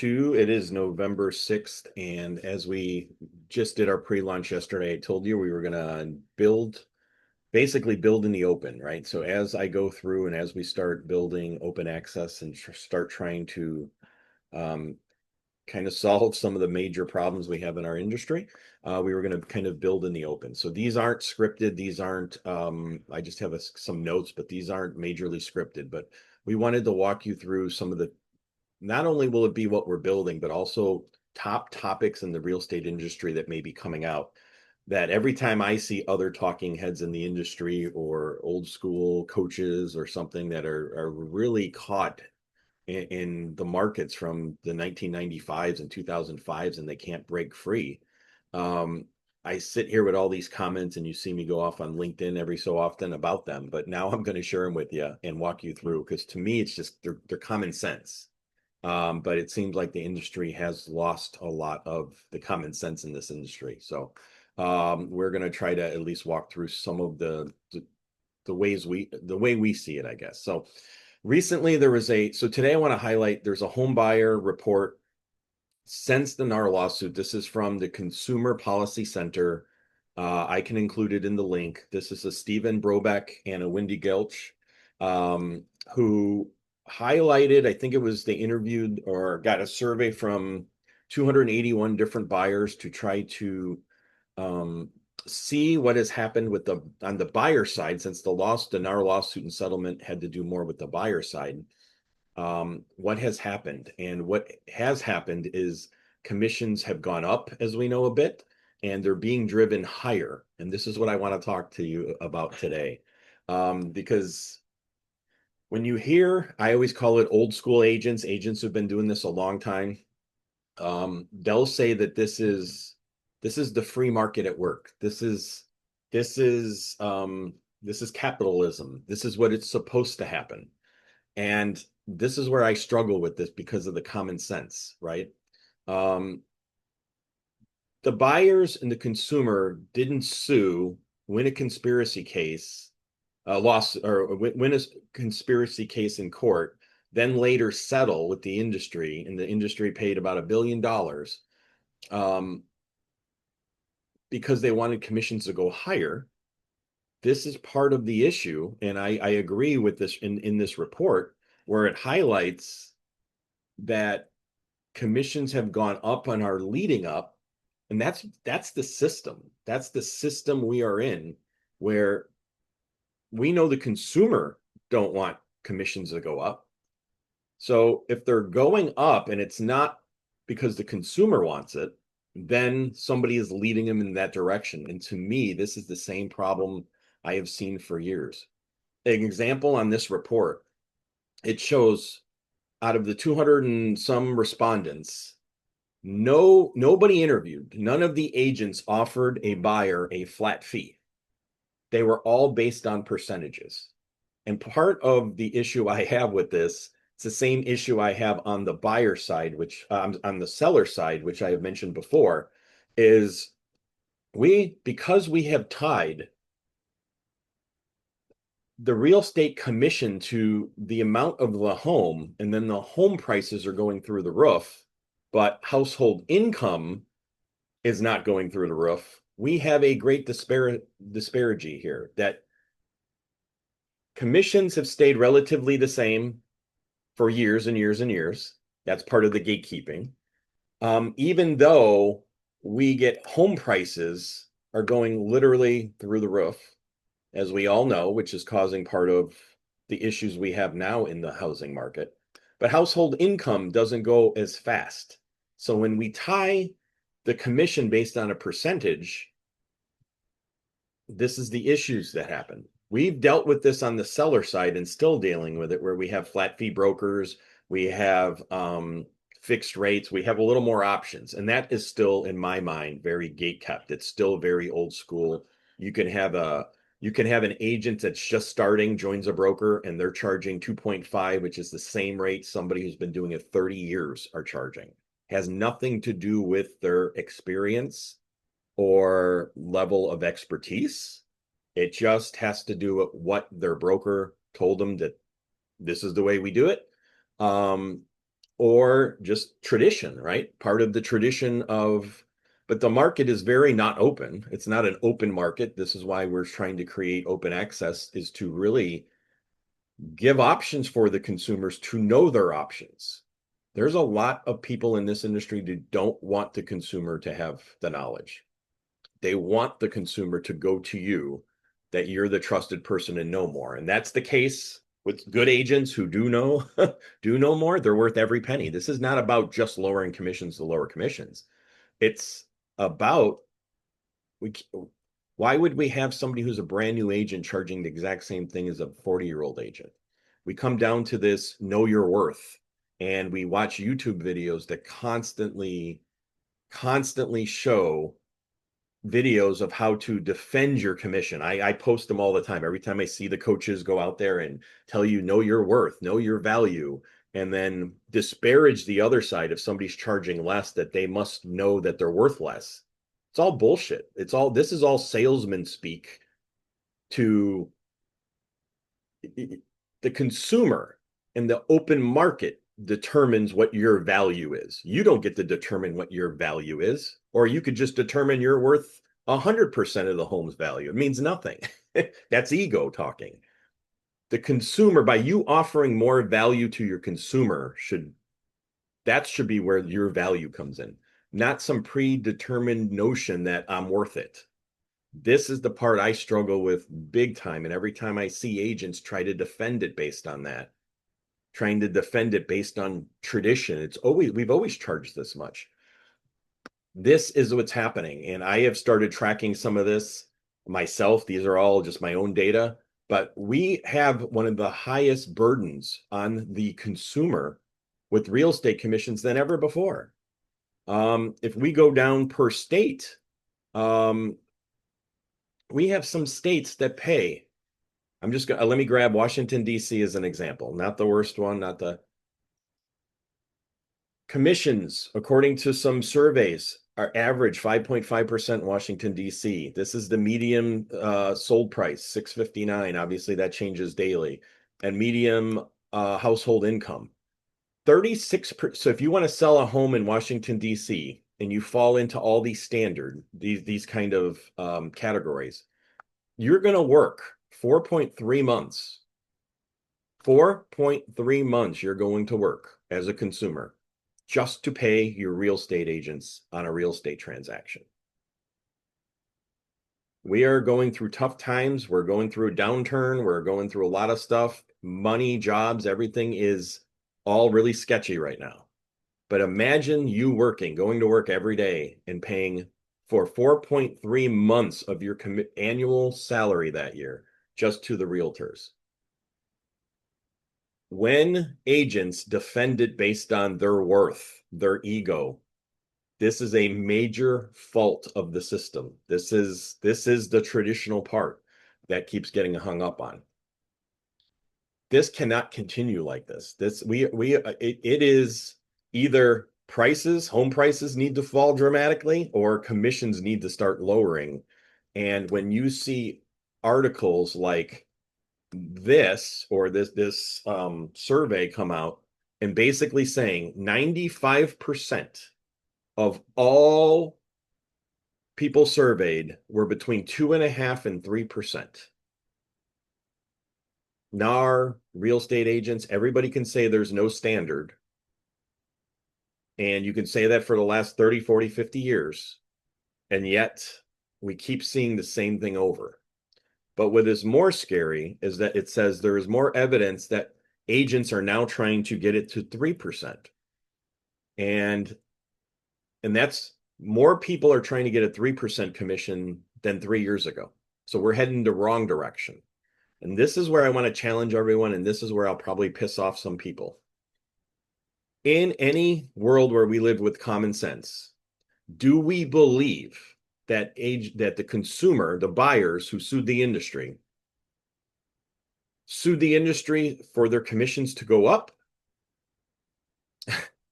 It is November 6th, and as we just did our pre-launch yesterday, I told you we were going to basically build in the open, right? So as I go through and as we start building open access and start trying to um, kind of solve some of the major problems we have in our industry, we were going to kind of build in the open. So these aren't scripted. These aren't, I just have some notes, but these aren't majorly scripted. But we wanted to walk you through some of the not only will it be what we're building, but also top topics in the real estate industry that may be coming out. That every time I see other talking heads in the industry or old school coaches or something that are really caught in the markets from the 1995s and 2005s and they can't break free. Um, I sit here with all these comments and you see me go off on LinkedIn every so often about them, but now I'm going to share them with you and walk you through because to me, it's just they're common sense. But it seems like the industry has lost a lot of the common sense in this industry. So we're going to try to at least walk through some of the way we see it, I guess. So recently so today I want to highlight there's a home buyer report since the NAR lawsuit. This is from the Consumer Policy Center. I can include it in the link. This is a Stephen Brobeck and a Wendy Gilch, who highlighted, I think it was they interviewed or got a survey from 281 different buyers to try to um, see what has happened with on the buyer side, since the NAR lawsuit and settlement had to do more with the buyer side. What has happened? And what has happened is commissions have gone up, as we know a bit, and they're being driven higher. And this is what I want to talk to you about today. Because when you hear, I always call it old school agents who've been doing this a long time. They'll say that this is the free market at work. This is this is capitalism. This is what it's supposed to happen. And this is where I struggle with this because of the common sense, right? Um, the buyers and the consumer didn't sue, win a conspiracy case, loss, or win a conspiracy case in court, then later settle with the industry, and the industry paid about $1 billion um, because they wanted commissions to go higher. This is part of the issue, and I agree with this in this report where it highlights that commissions have gone up on our leading up, and that's the system. That's the system we are in, where we know the consumer don't want commissions to go up. So if they're going up and it's not because the consumer wants it, then somebody is leading them in that direction. And to me, this is the same problem I have seen for years. An example on this report, it shows out of the 200 and some respondents, nobody interviewed. None of the agents offered a buyer a flat fee. They were all based on percentages. And part of the issue I have with this, it's the same issue I have on the buyer side, which on the seller side, which I have mentioned before, is because we have tied the real estate commission to the amount of the home, and then the home prices are going through the roof, but household income is not going through the roof. We have a great disparity here that commissions have stayed relatively the same for years and years and years. That's part of the gatekeeping. Even though we get home prices are going literally through the roof, as we all know, which is causing part of the issues we have now in the housing market. But household income doesn't go as fast. So when we tie the commission based on a percentage, this is the issues that happen. We've dealt with this on the seller side and still dealing with it, where we have flat fee brokers, we have fixed rates, we have a little more options. And that is still, in my mind, very gate kept. It's still very old school. You can have an agent that's just starting, joins a broker, and they're charging 2.5, which is the same rate somebody who's been doing it 30 years are charging. Has nothing to do with their experience or level of expertise. It just has to do with what their broker told them that this is the way we do it. Um, or just tradition, right? Part of the tradition of, but the market is very not open. It's not an open market. This is why we're trying to create open access, is to really give options for the consumers to know their options. There's a lot of people in this industry who don't want the consumer to have the knowledge. They want the consumer to go to you, that you're the trusted person and know more. And that's the case with good agents who do know do know more. They're worth every penny. This is not about just lowering commissions to lower commissions. It's about, we why would we have somebody who's a brand new agent charging the exact same thing as a 40-year-old agent? We come down to this know your worth, and we watch YouTube videos that constantly show videos of how to defend your commission. I post them all the time. Every time I see the coaches go out there and tell you, know your worth, know your value, and then disparage the other side if somebody's charging less, that they must know that they're worth less. It's all bullshit. This is all salesman speak to the consumer, and the open market determines what your value is. You don't get to determine what your value is, or you could just determine you're worth 100% of the home's value. It means nothing. That's ego talking. The consumer, by you offering more value to your consumer, should be where your value comes in, not some predetermined notion that I'm worth it. This is the part I struggle with big time. And every time I see agents try to defend it based on that, trying to defend it based on tradition, we've always charged this much. This is what's happening. And I have started tracking some of this myself. These are all just my own data, but we have one of the highest burdens on the consumer with real estate commissions than ever before. If we go down per state, we have some states that pay. I'm just going to let me grab Washington, D.C. as an example, not the worst one, not the commissions, according to some surveys, are average 5.5% Washington, D.C. This is the median sold price, $659. Obviously, that changes daily. And medium household income, 36%. So if you want to sell a home in Washington, D.C., and you fall into all these these kind of categories, you're going to work 4.3 months. 4.3 months you're going to work as a consumer just to pay your real estate agents on a real estate transaction. We are going through tough times. We're going through a downturn. We're going through a lot of stuff. Money, jobs, everything is all really sketchy right now. But imagine you going to work every day and paying for 4.3 months of your annual salary that year just to the realtors. When agents defend it based on their worth, their ego, this is a major fault of the system. This is the traditional part that keeps getting hung up on. This cannot continue like this. It is either home prices need to fall dramatically, or commissions need to start lowering. And when you see articles like this survey come out and basically saying 95% of all people surveyed were between 2.5% and 3%. NAR, real estate agents, everybody can say there's no standard. And you can say that for the last 30, 40, 50 years. And yet we keep seeing the same thing over. But what is more scary is that it says there is more evidence that agents are now trying to get it to 3%. And that's more people are trying to get a 3% commission than 3 years ago. So we're heading the wrong direction. And this is where I want to challenge everyone. And this is where I'll probably piss off some people. In any world where we live with common sense, do we believe that the consumer, the buyers who sued the industry for their commissions to go up?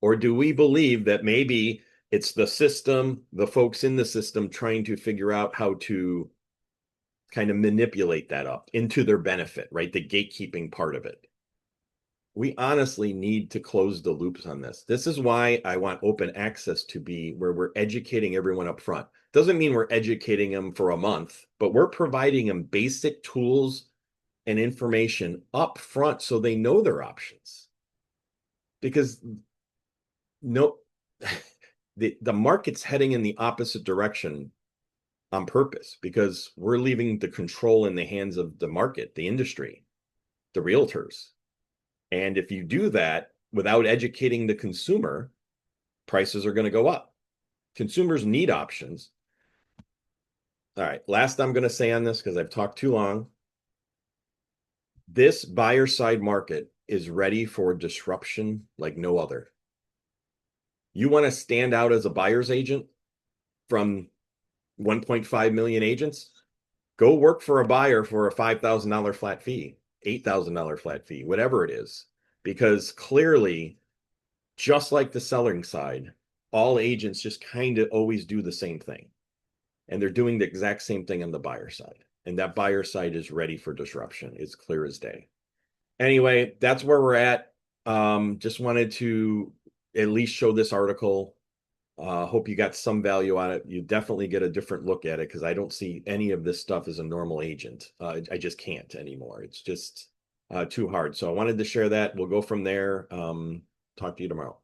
Or do we believe that maybe it's the system, the folks in the system trying to figure out how to kind of manipulate that up into their benefit, right? The gatekeeping part of it. we honestly need to close the loops on this. This is why I want open access to be where we're educating everyone up front. Doesn't mean we're educating them for a month, but we're providing them basic tools and information up front so they know their options. Because no, the market's heading in the opposite direction on purpose because we're leaving the control in the hands of the market, the industry, the realtors. And if you do that without educating the consumer, prices are going to go up. Consumers need options. All right, last I'm going to say on this because I've talked too long. This buyer side market is ready for disruption like no other. You want to stand out as a buyer's agent from 1.5 million agents? Go work for a buyer for a $5,000 flat fee, $8,000 flat fee, whatever it is. Because clearly, just like the selling side, all agents just kind of always do the same thing. And they're doing the exact same thing on the buyer side. And that buyer side is ready for disruption. It's clear as day. Anyway, that's where we're at. Just wanted to at least show this article. Hope you got some value on it. You definitely get a different look at it because I don't see any of this stuff as a normal agent. I just can't anymore. It's just too hard. So I wanted to share that. We'll go from there. Talk to you tomorrow.